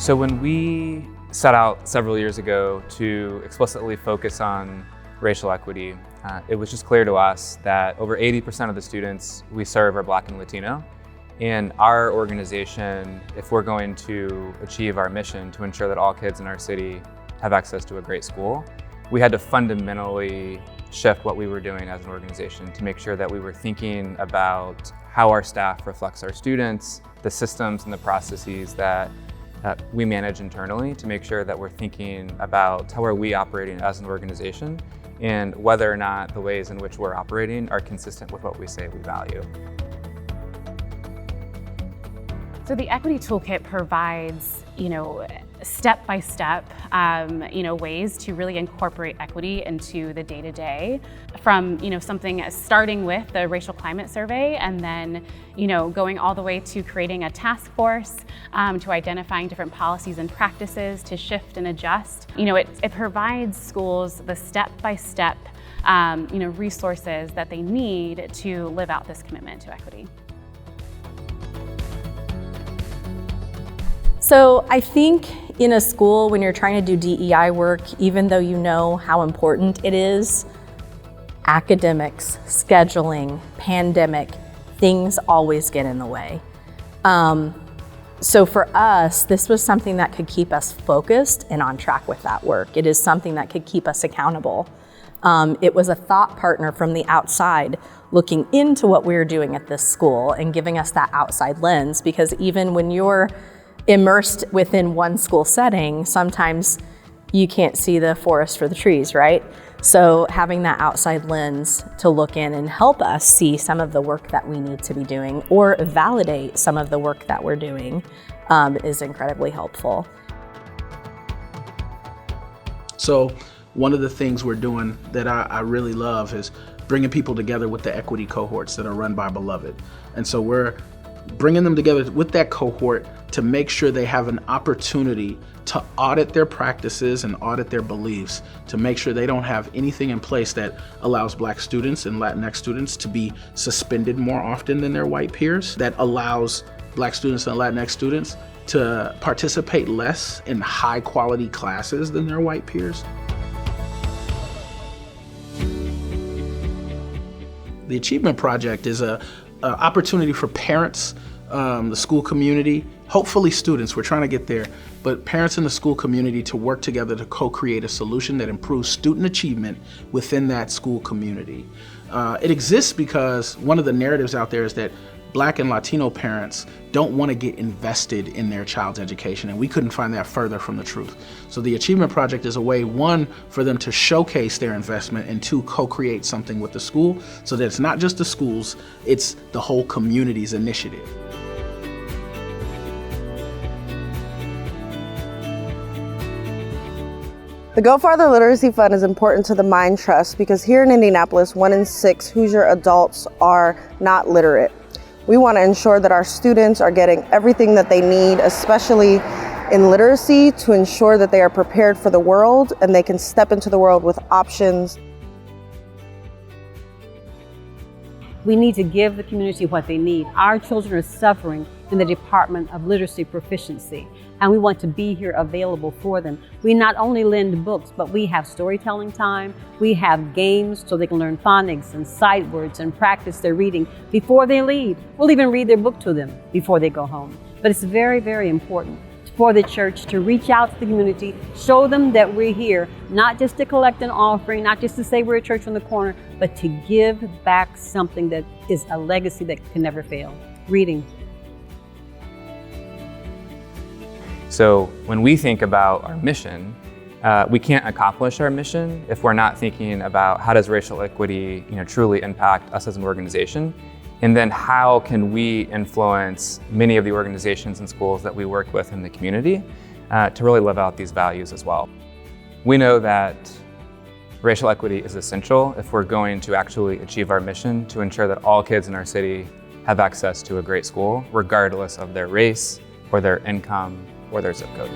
So when we set out several years ago to explicitly focus on racial equity, it was just clear to us that over 80% of the students we serve are Black and Latino. And our organization, if we're going to achieve our mission to ensure that all kids in our city have access to a great school, we had to fundamentally shift what we were doing as an organization to make sure that we were thinking about how our staff reflects our students, the systems and the processes that we manage internally, to make sure that we're thinking about how are we operating as an organization and whether or not the ways in which we're operating are consistent with what we say we value. So the Equity Toolkit provides, step-by-step, ways to really incorporate equity into the day-to-day, from, something starting with the racial climate survey and then, going all the way to creating a task force, to identifying different policies and practices to shift and adjust. It provides schools the step-by-step, resources that they need to live out this commitment to equity. So I think in a school, when you're trying to do DEI work, even though you know how important it is, academics, scheduling, pandemic, things always get in the way. So for us, this was something that could keep us focused and on track with that work. It is something that could keep us accountable. It was a thought partner from the outside looking into what we were doing at this school and giving us that outside lens, because even when you're immersed within one school setting, sometimes you can't see the forest for the trees, right? So having that outside lens to look in and help us see some of the work that we need to be doing or validate some of the work that we're doing is incredibly helpful. So one of the things we're doing that I really love is bringing people together with the equity cohorts that are run by Beloved. And so we're bringing them together with that cohort to make sure they have an opportunity to audit their practices and audit their beliefs, to make sure they don't have anything in place that allows Black students and Latinx students to be suspended more often than their white peers, that allows Black students and Latinx students to participate less in high quality classes than their white peers. The Achievement Project is an opportunity for parents, the school community, hopefully students, we're trying to get there, but parents in the school community to work together to co-create a solution that improves student achievement within that school community. It exists because one of the narratives out there is that Black and Latino parents don't want to get invested in their child's education, and we couldn't find that further from the truth. So the Achievement Project is a way, one, for them to showcase their investment, and two, co-create something with the school so that it's not just the schools, it's the whole community's initiative. The Go Farther Literacy Fund is important to the Mind Trust because here in Indianapolis, 1 in 6 Hoosier adults are not literate. We want to ensure that our students are getting everything that they need, especially in literacy, to ensure that they are prepared for the world and they can step into the world with options. We need to give the community what they need. Our children are suffering in the Department of Literacy Proficiency, and we want to be here available for them. We not only lend books, but we have storytelling time, we have games so they can learn phonics and sight words and practice their reading before they leave. We'll even read their book to them before they go home. But it's very, very important for the church to reach out to the community, show them that we're here, not just to collect an offering, not just to say we're a church on the corner, but to give back something that is a legacy that can never fail. Reading. So when we think about our mission, we can't accomplish our mission if we're not thinking about how does racial equity truly impact us as an organization. And then how can we influence many of the organizations and schools that we work with in the community to really live out these values as well. We know that racial equity is essential if we're going to actually achieve our mission to ensure that all kids in our city have access to a great school, regardless of their race or their income or their zip code.